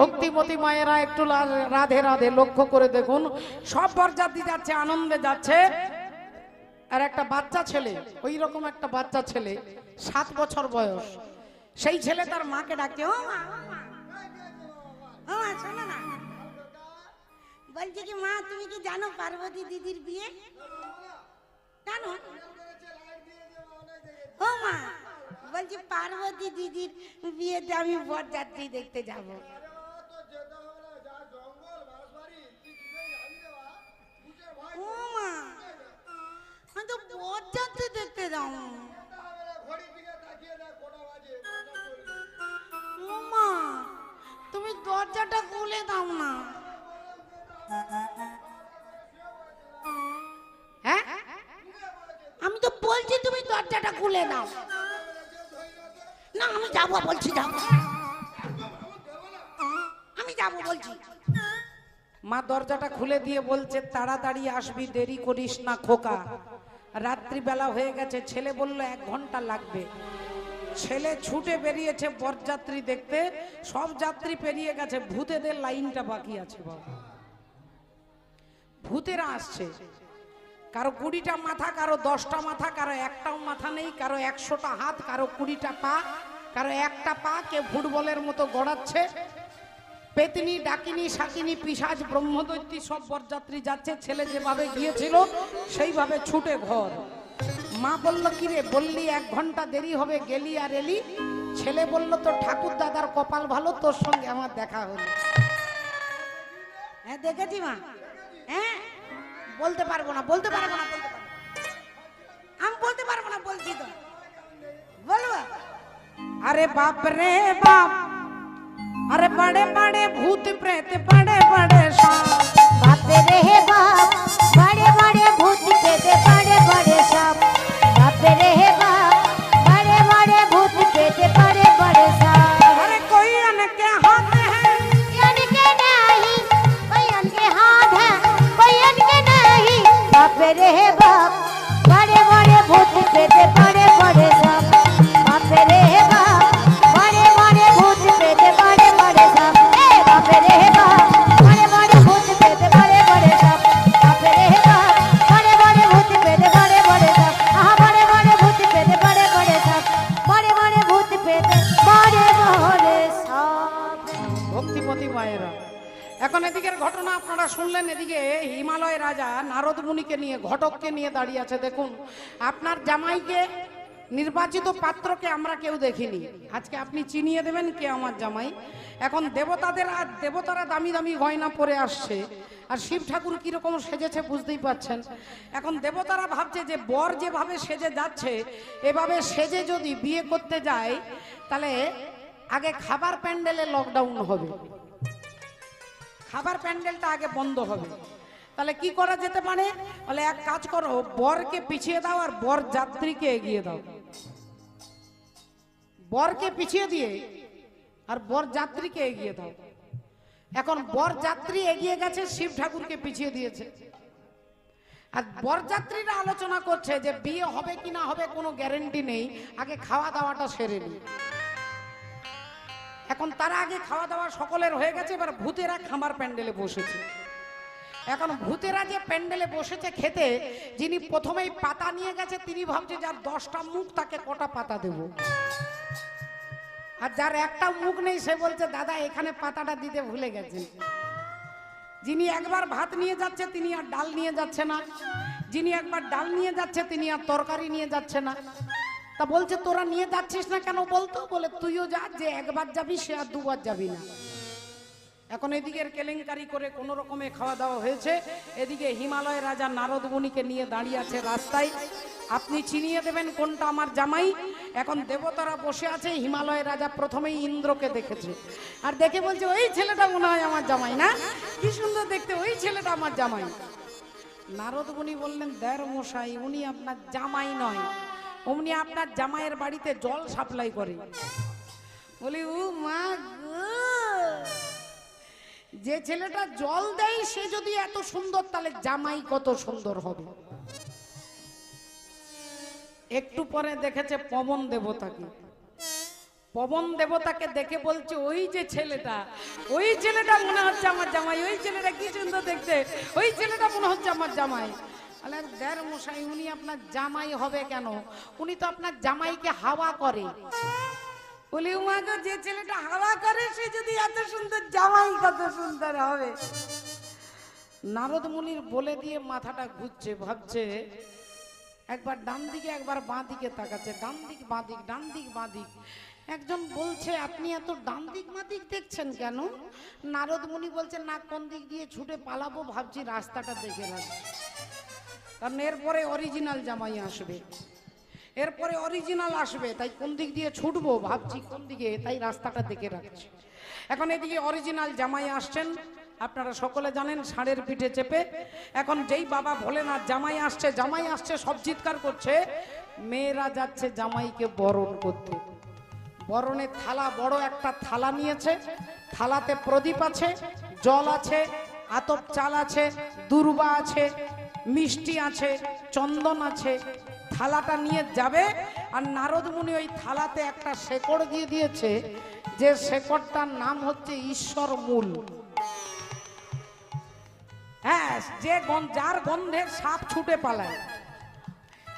ভক্তিমতী মায়েরা একটু রাধে রাধে লক্ষ্য করে দেখুন। সব বরযাত্রী যাচ্ছে, আনন্দে যাচ্ছে। আর একটা বাচ্চা ছেলে, ওই রকম একটা বাচ্চা ছেলে, 7 বছর বয়স, সেই ছেলে তার মাকে ডাকছে, ও মা, ও মা, শোনো না, বলছে কি মা তুমি কি জানো পার্বতী দিদির বিয়ে? জানো? ও মা, বলছি পার্বতী দিদির বিয়েতে আমি বরযাত্রী দেখতে যাব। ও মা, আমি তো বরযাত্রী দেখতে যাব। ও মা, তুমি দরজাটা খুলে দাও না। হ্যাঁ, আমি তো বলছি তুমি দরজাটা খুলে দাও না। আমি যাবো বলছি, যাবো, আমি যাবো বলছি। মা দরজাটা খুলে দিয়ে বলছে, তাড়াতাড়ি আসবি, দেরি করিস না খোকা, রাত্রিবেলা হয়ে গেছে। ছেলে বলল 1 ঘন্টা লাগবে। ছেলে ছুটে বেরিয়েছে বরযাত্রী দেখতে। সব যাত্রী পেরিয়ে গেছে, ভূতেদের লাইনটা বাকি আছে বাবা। ভূতেরা আসছে, কারো 20টা মাথা, কারো 10টা মাথা, কারো একটাও মাথা নেই, কারো 100টা হাত, কারো 20টা পা, কারো একটা পা, কে ফুটবলের মতো গড়াচ্ছে। পেতনি, ডাকিনী, শাকিনী, পিশাচ, ব্রহ্মদৈত্যী সব বরযাত্রী যাচ্ছে। ছেলে যেভাবে গিয়েছিল সেইভাবে ছুটে ঘর। মা বলল, কি রে বললি 1 ঘন্টা দেরি হবে, গেলি আর এলি? ছেলে বলল, তো ঠাকুর দাদার কপাল ভালো, তোর সঙ্গে আমার দেখা হলো। হ্যাঁ দেখেছি মা। হ্যাঁ, বলতে পারবো না, বলতে পারবো না, বলতে পারবো, আমি বলতে পারবো না, বলছি তো, বলবো। আরে বাপ রে বাপ, अरे बड़े बड़े भूत प्रेत, बड़े बड़े सांप। बाप रे बाप, बड़े बड़े भूत प्रेत, बड़े बड़े सांप। बाप रे बाप, बड़े बड़े भूत प्रेत, बड़े बड़े सांप। अरे कोई अनके हाथ है, अनके नहीं, कोई अनके हाथ है, कोई अनके नहीं। बाप रे बाप, बड़े बड़े भूत प्रेत, बड़े बड़े सांप। बाप रे बाप, बड़े बड़े भूत प्रेत, बड़े बड़े सांप। बाप रे बाप, बड़े बड़े भूत प्रेत, बड़े बड़े सांप। बाप रे बाप, बड़े बड़े भूत प्रेत, बड़े बड़े सांप। आहा, बड़े बड़े भूत प्रेत, बड़े बड़े सांप। बड़े बड़े भूत प्रेत, बड़े बड़े सांप। ভক্তিমতী মায়েরা, এখন এদিকের ঘটনা ঘটনা আপনারা শুনলেন। এদিকে হিমালয় রাজা নারদ মুনিকে নিয়ে, ঘটককে নিয়ে দাঁড়িয়ে আছে। দেখুন, আপনার জামাইকে, নির্বাচিত পাত্রকে আমরা কেউ দেখিনি। আজকে আপনি চিনিয়ে দেবেন কে আমার জামাই। এখন দেবতারা দামি দামি গয়না পরে আসছে, আর শিব ঠাকুর কিরকম সেজেছে বুঝতেই পাচ্ছেন। এখন দেবতারা ভাবছে যে বর যেভাবে সেজে যাচ্ছে, এভাবে সেজে যদি বিয়ে করতে যায় তাহলে আগে খাবার প্যান্ডেলে লকডাউন হবে, খাবার প্যান্ডেলটা আগে বন্ধ হবে। তাহলে কি করা যেতে পারে? বলে এক কাজ করো, বরকে পিছিয়ে দাও আর বর যাত্রীকে এগিয়ে দাও। বরকে পিছিয়ে দিয়ে আর বর যাত্রীকে এগিয়ে দাও। এখন বর যাত্রী এগিয়ে গেছে, শিব ঠাকুরকে পিছিয়ে দিয়েছে। আর বরযাত্রীরা আলোচনা করছে যে বিয়ে হবে কি না হবে কোনো গ্যারেন্টি নেই, আগে খাওয়া দাওয়াটা সেরে নি। এখন তারা আগে খাওয়া দাওয়া সকলের হয়ে গেছে, এবার ভূতেরা খামার প্যান্ডেলে বসেছে। এখন ভূতেরা যে প্যান্ডেলে বসেছে খেতে, যিনি প্রথমেই পাতা নিয়ে গেছে তিনি ভাবছে যার 10টা মুখ তাকে কটা পাতা দেব, আর যার একটা মুখ নেই সে বলছে দাদা এখানে পাতাটা দিতে ভুলে গেছে। যিনি একবার ভাত নিয়ে যাচ্ছে তিনি আর ডাল নিয়ে যাচ্ছে না, যিনি একবার ডাল নিয়ে যাচ্ছে তিনি আর তরকারি নিয়ে যাচ্ছে না। তা বলছে তোরা নিয়ে যাচ্ছিস না কেন বলতো? বলে তুইও যা, যে একবার যাবি সে আর দুবার যাবি না। এখন এদিকের কেলেঙ্কারি করে কোনো রকমে খাওয়া দাওয়া হয়েছে। এদিকে হিমালয় রাজা নারদ মুনিকে নিয়ে দাঁড়িয়ে আছে রাস্তায়। আপনি চিনিয়ে দেবেন কোনটা আমার জামাই। এখন দেবতারা বসে আছে। হিমালয় রাজা প্রথমেই ইন্দ্রকে দেখেছে, আর দেখে বলছে ওই ছেলেটা মনে হয় আমার জামাই, না কি সুন্দর দেখতে, ওই ছেলেটা আমার জামাই। নারদ মুনি বললেন দেড় মশাই, উনি আপনার জামাই নয়, উনি আপনার জামাইয়ের বাড়িতে জল সাপ্লাই করে। বলি ও মা গো, যে ছেলেটা জল দেয় সে যদি এত সুন্দর তাহলে জামাই কত সুন্দর হবে। একটু পরে দেখেছে পবন দেবতাকে। পবন দেবতাকে দেখে বলছে ওই যে ছেলেটা, ওই ছেলেটা মনে হচ্ছে আমার জামাই, ওই ছেলেটা কি সুন্দর দেখতে, ওই ছেলেটা মনে হচ্ছে আমার জামাই। আরে দেড় মশাই, উনি আপনার জামাই হবে কেন? উনি তো আপনার জামাইকে হাওয়া করে। বলি উমা গো, যে ছেলেটা হাওয়া করে সে যদি এত সুন্দর, জামাই কত সুন্দর হবে। নারদ মুনির বলে দিয়ে মাথাটা ঘুরছে, ভাবছে, একবার ডান দিকে একবার বাঁ দিকে তাকাচ্ছে, ডান দিক বাঁ দিক, ডান দিক বাঁ দিক। একজন বলছে আপনি এত ডান দিক বাঁ দিক দেখছেন কেন? নারদ মুনি বলছে না, কোন দিক দিয়ে ছুটে পালাবো ভাবছি রাস্তাটা দেখে রাখছি, কারণ এরপরে অরিজিনাল জামাই আসবে, এরপরে অরিজিনাল আসবে, তাই কোন দিক দিয়ে ছুটবো ভাবছি কোন দিকে, তাই রাস্তাটা দেখে রাখছি। এখন এদিকে অরিজিনাল জামাই আসছেন, আপনারা সকলে জানেন, ষাঁড়ের পিঠে চেপে। এখন যেই বাবা ভোলেনাথ জামাই আসছে, জামাই আসছে সব চিৎকার করছে, মেয়েরা যাচ্ছে জামাইকে বরণ করতে। বরণের থালা, বড় একটা থালা নিয়েছে, থালাতে প্রদীপ আছে, জল আছে, আতপ চাল আছে, দুর্বা আছে, মিষ্টি আছে, চন্দন আছে। থালাটা নিয়ে যাবে, আর নারদ মুনি ওই থালাতে একটা শেকড় দিয়ে দিয়েছে, যে শেকড়টার নাম হচ্ছে ঈশ্বর মূল। হ্যাঁ, যে যার গন্ধের সাপ ছুটে পালায়,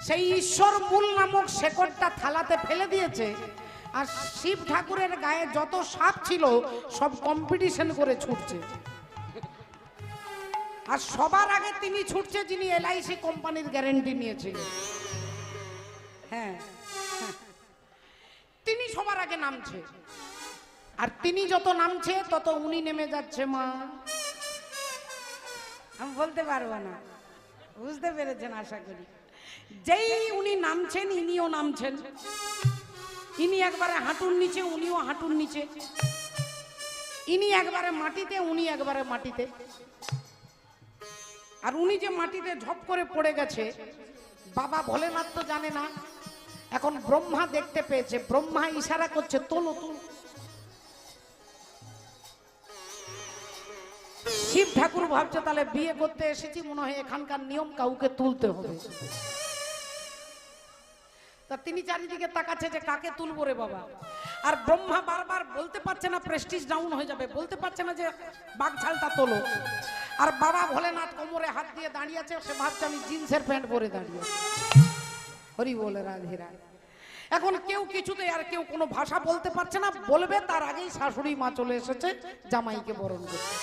সেই ঈশ্বর মূল নামক শেকড়টা থালাতে ফেলে দিয়েছে। আর শিব ঠাকুরের গায়ে যত সাপ ছিল সব কম্পিটিশন করে ছুটছে, আর সবার আগে তিনি ছুটছে যিনি LIC কোম্পানির গ্যারেন্টি নিয়েছিলেন। হ্যাঁ, তিনি সবার আগে নামছে, আর তিনি যত নামছে তত উনি নেমে যাচ্ছে। মা আমি বলতে পারবো না, বুঝতে পেরেছেন আশা করি। যেই উনি নামছেন ইনিও নামছেন, ইনি একবারে হাঁটুর নিচে, উনিও হাঁটুর নিচে, ইনি একবারে মাটিতে, উনি একবারে মাটিতে। আর উনি যে মাটিতে ঝপ করে পড়ে গেছে, বাবা ভোলেনাথ তো জানে না। এখন ব্রহ্মা দেখতে পেয়েছে, ব্রহ্মা ইশারা করছে তোলো তোলো। শিব ঠাকুর ভাবছে তাহলে বিয়ে করতে এসেছি, মনে হয় এখানকার নিয়ম কাউকে তুলতে হবে। তা তিনি চারিদিকে তাকাচ্ছে যে কাকে তুলবো রে বাবা। আর ব্রহ্মা বারবার বলতে পারছে না, প্রেস্টিজ ডাউন হয়ে যাবে, বলতে পারছে না যে বাঘছালটা তোলো। আর বাবা ভোলেনাথ কোমরে হাত দিয়ে দাঁড়িয়ে আছে, সে ভাবছে আমি জিন্সের প্যান্ট পরে দাঁড়িয়ে আছি। হরি বলে রাধে রাধে। এখন কেউ কিছুতে আর কেউ কোনো ভাষা বলতে পারছে না, বলবে তার আগেই শাশুড়ি মা চলে এসেছে জামাইকে বরণ করতে।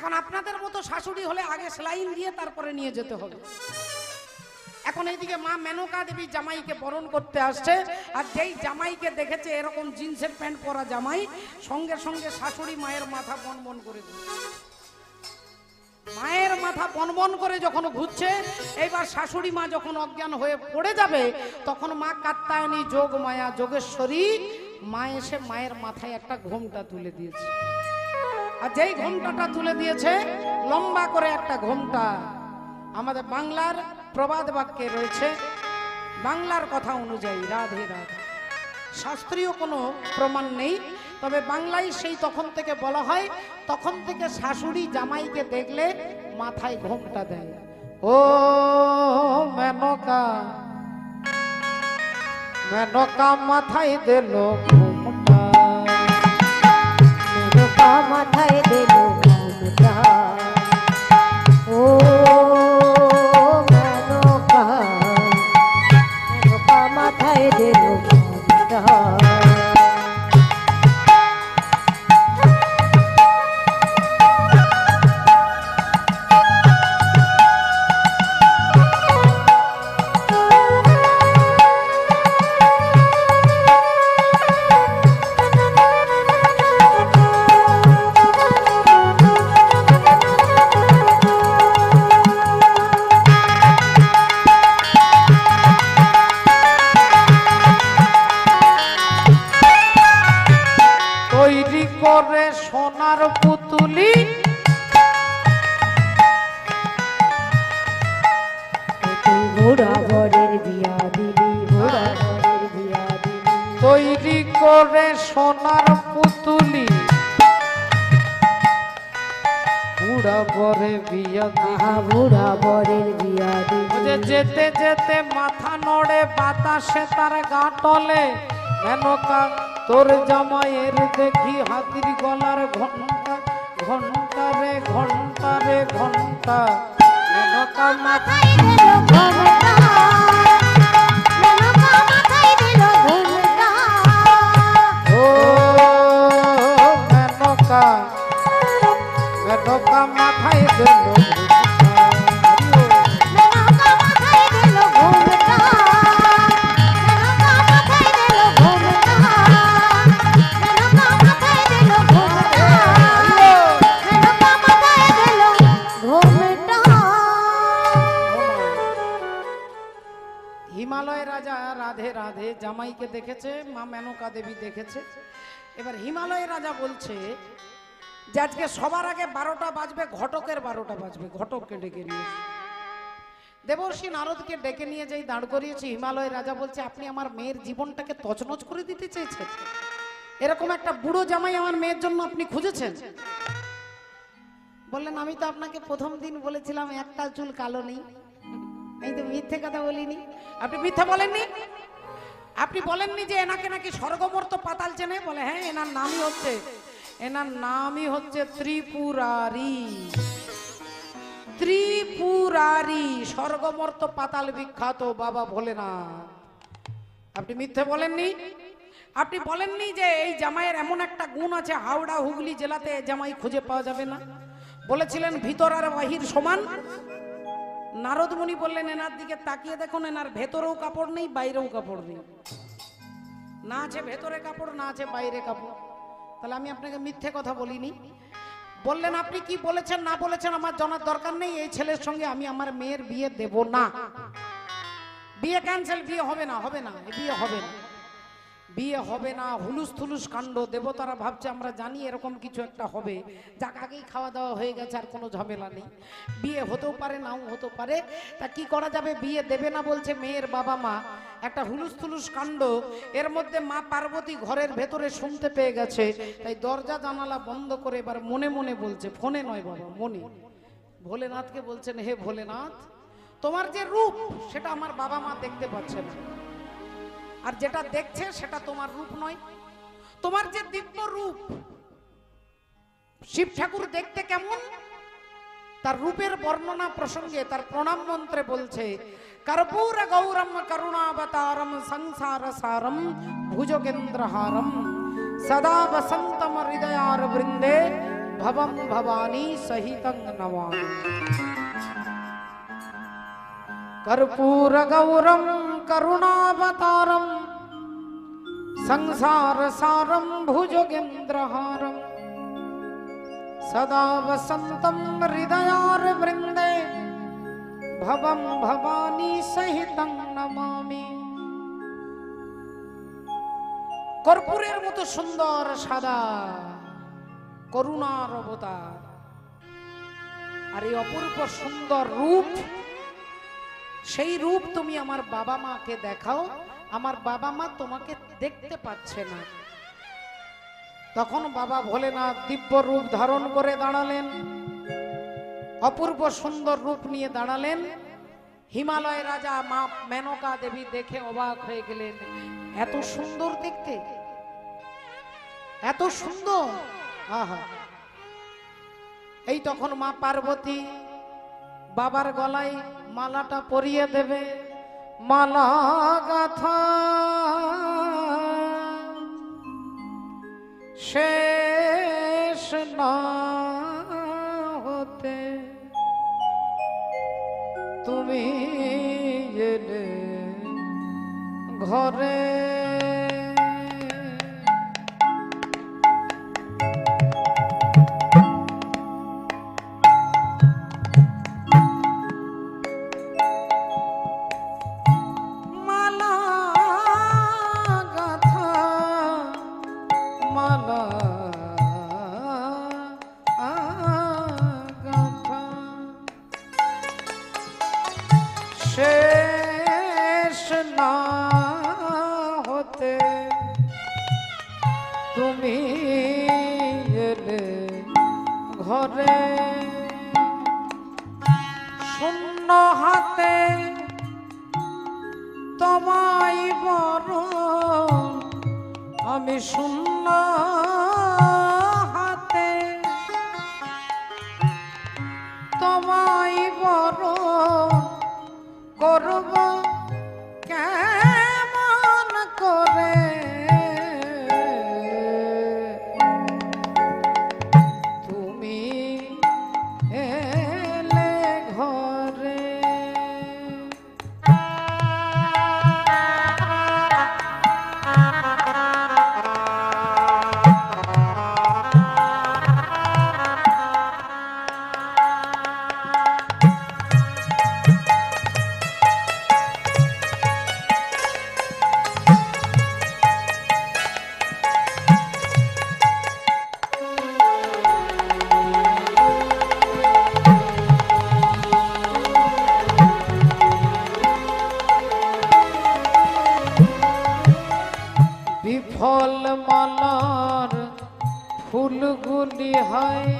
এখন আপনাদের মতো শাশুড়ি হলে আগে সেলাইন দিয়ে তারপরে নিয়ে যেতে হবে। এখন এইদিকে মা মেনকা দেবী জামাইকে বরণ করতে আসছে, আর যেই জামাইকে দেখেছে এরকম জিন্সের প্যান্ট পরা জামাই, সঙ্গে সঙ্গে শাশুড়ি মায়ের মাথা বনবন করে দিচ্ছে। মায়ের মাথা বনবন করে যখন ঘুরছে, এইবার শাশুড়ি মা যখন অজ্ঞান হয়ে পড়ে যাবে, তখন মা কাত্যায়নী যোগ মায়া যোগেশ্বরী মা এসে মায়ের মাথায় একটা ঘোমটা তুলে দিয়েছে। আর যেই ঘোমটাটা তুলে দিয়েছে, লম্বা করে একটা ঘোমটা, আমাদের বাংলার প্রবাদ বাক্যে রয়েছে, বাংলার কথা অনুযায়ী রাধে রাধে, শাস্ত্রীয় কোনো প্রমাণ নেই, তবে বাংলায় সেই তখন থেকে বলা হয়, তখন থেকে শাশুড়ি জামাইকে দেখলে মাথায় ঘোমটা দেয়। ও মেনকা, মেনকা মাথায় দিল ঘোমটা, মেনকা মাথায় দিল ঘোমটা, ও মেনকা, মেনকা মাথায় দিল ঘোমটা। তৈরি করে সোনার পুতুলি, তুই বুড়া বরের বিয়া দিবি, বুড়া বরের বিয়া দিবি, তৈরি করে সোনার পুতুলি, বুড়া পরে বিয়া আহা বুড়া বরের বিয়া দিবি। যে যেতে যেতে মাথা নড়ে বাতাসে তার গা টলে, মেনকা তোর জামাইয়ের দেখি হাতির গলার ঘন্টা, ঘন্টা রে ঘন্টা রে ঘন্টা, মেনকা মাথায় দিল ঘোমটা, মেনকা মাথায় দিল ঘোমটা, ও মেনকা, মেনকা মাথায় দিল মেনকা মাথায় দিল ঘোমটা, মেনকা মাথায় দিল ঘোমটা, মেনকা মাথায় দিল ঘোমটা, মেনকা মাথায় দিল ঘোমটা। হিমালয় রাজা রাধে রাধে জামাইকে দেখেছে, মা মেনকা দেবী দেখেছে। এবার হিমালয় রাজা বলছে যে আজকে সবার আগে 12টা বাজবে, ঘটকের 12টা বাজবে, ঘটককে ডেকে নিয়ে দেবর্ষি নারদকে ডেকে নিয়ে যাই দাঁড় করিয়েছি। হিমালয় রাজা বলছে, আপনি আমার মেয়ের জীবনটাকে তছনছ করে দিতে চেয়েছেন? এরকম একটা বুড়ো জামাই আমার মেয়ের জন্য আপনি খুঁজেছেন? বললেন, আমি তো আপনাকে প্রথম দিন বলেছিলাম একটা চুল কালো নেই। আমি তো মিথ্যে কথা বলিনি। আপনি মিথ্যে বলেননি? আপনি বলেননি যে এনাকে নাকি স্বর্গমর্ত পাতাল চেনে? বলে হ্যাঁ, এনার নামই হচ্ছে ত্রিপুরারি। ত্রিপুরারি, স্বর্গমর্ত পাতাল বিখ্যাত বাবা ভোলেনাথ। আপনি মিথ্যে বলেননি? আপনি বলেননি যে এই জামাইয়ের এমন একটা গুণ আছে, হাওড়া হুগলি জেলাতে জামাই খুঁজে পাওয়া যাবে না? বলেছিলেন ভিতর আর বাহির সমান। নারদ মুনি বললেন, এনার দিকে তাকিয়ে দেখুন, এনার ভেতরেও কাপড় নেই, বাইরেও কাপড় নেই, না আছে ভেতরে কাপড়, না আছে বাইরে কাপড়। তাহলে আমি আপনাকে মিথ্যে কথা বলিনি। বললেন, আপনি কি বলেছেন না বলেছেন আমার জানার দরকার নেই, এই ছেলের সঙ্গে আমি আমার মেয়ের বিয়ে দেব না। বিয়ে ক্যান্সেল, বিয়ে হবে না, হবে না, বিয়ে হবে না, বিয়ে হবে না। হুলুস থুলুস কাণ্ড, দেবতারা ভাবছে আমরা জানি এরকম কিছু একটা হবে, যাক আগেই খাওয়া দাওয়া হয়ে গেছে, আর কোনো ঝামেলা নেই, বিয়ে হতেও পারে নাও হতে পারে, তা কি করা যাবে? বিয়ে দেবে না বলছে মেয়ের বাবা মা, একটা হুলুস থুলুস কাণ্ড। এর মধ্যে মা পার্বতী ঘরের ভেতরে শুনতে পেয়ে গেছে, তাই দরজা জানালা বন্ধ করে এবার মনে মনে বলছে, ফোনে নয় বাবা, মনে ভোলেনাথকে বলছেন, হে ভোলেনাথ, তোমার যে রূপ সেটা আমার বাবা মা দেখতে পাচ্ছে না, আর যেটা দেখছে সেটা তোমার রূপ নয়। তোমার যে দিব্য রূপ, শিব ঠাকুর দেখতে কেমন, তার রূপের বর্ণনা প্রসঙ্গে তার প্রণাম মন্ত্রে বলছে, কর্পূর গৌরম করুণাবতারম সংসার সারম ভুজগেন্দ্রহারম সদা বসন্তম হৃদয়ার বৃন্দে भवम भवानी सहितं नमामि। कर्पूर गौरम करुणावतारम संसार सारम भुजगेन्द्रहारम सदा वसंतम हृदयारविंदे भवम भवानी सहितं नमामि। कर्पूरेर मतो सुंदर सादा করুণার অবতার আর এই অপূর্ব সুন্দর রূপ, সেই রূপ তুমি আমার বাবা মাকে দেখাও, আমার বাবা মা তোমাকে দেখতে পাচ্ছে না। তখন বাবা ভোলেনাথ দিব্য রূপ ধারণ করে দাঁড়ালেন, অপূর্ব সুন্দর রূপ নিয়ে দাঁড়ালেন। হিমালয় রাজা মা মেনকা দেবী দেখে অবাক হয়ে গেলেন, এত সুন্দর দেখতে, এত সুন্দর। আহা, এই তখন মা পার্বতী বাবার গলায় মালাটা পরিয়ে দেবে। মালা গাথা শেষ না হতে তুমি এলে ঘরে। শেষ না হতে তুমি এলে ঘরে। শূন্য হাতে তোমায় বড় আমি শূন্য হাতে তোমায় বড় করব কেমন করে। তুমি এলে ঘরে। বিফল মালার ফুলগুলি হয়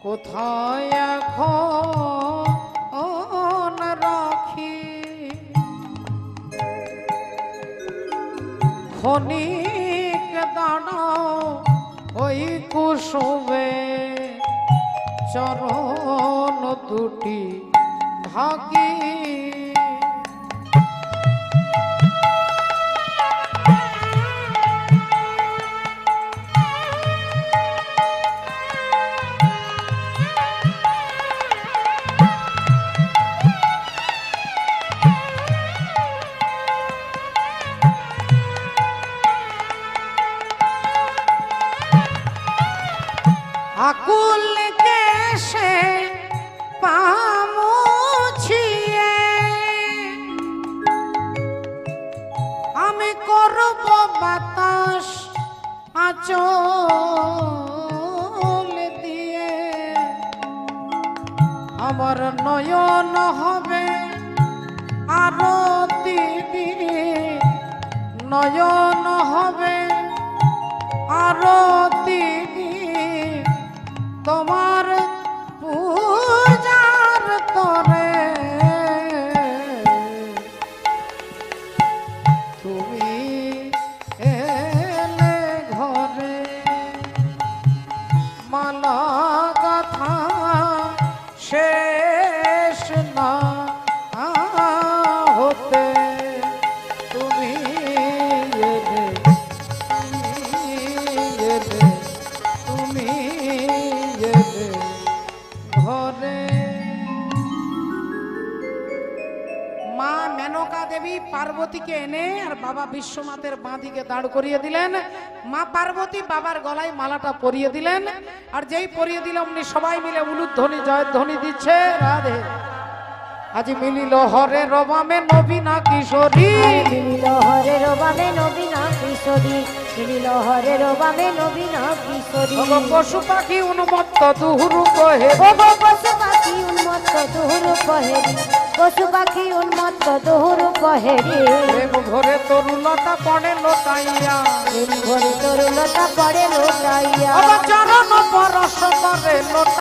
কোথায় এখন রাখি। ক্ষণিক দাঁড়াও ওই কুসুমে চরণ দুটি ঢাকি। আকুল কেশে পামুছিয়ে আমি করব বাতাস আঁচল দিয়ে। আমার নয়ন হবে আরতি দিয়ে, নয়ন হবে আরতি দিয়ে তোমার পূজার তরে। তুমি এলে ঘরে। মালা গাথা শেষ না হতে তুমি এলে, তুমি এলে, তুমি দেবী পার্বতীকে এনে আর বাবা বিশ্বনাথের বাঁ দিকে দাঁড় করিয়ে দিলেন। মা পার্বতী বাবার গলায় মালাটা পরিয়ে দিলেন। আর যেই পরিয়ে দিল অমনি সবাই মিলে উলুধ্বনি জয়ধ্বনি দিচ্ছে রাধে। আজি মিলিল হরে রবামে নবীনা কিশোরী, মিলিল হরে রবামে নবীনা কিশোরী, মিলিল হরে রবামে নবীনা কিশোরী। ওগো পশু পাখি উন্মত্ত দুহুরু কহে, ওগো পশু পাখি উন্মত্ত দুহুরু কহেরি, পশু পাখি উন্মত্ত দুহুরু কহেরি। প্রেম ঘরে তরুলতা পড়ে লোটাইয়া, প্রেম ঘরে তরুলতা পড়ে লোটাইয়া, চরণ পরশ করে লোটা।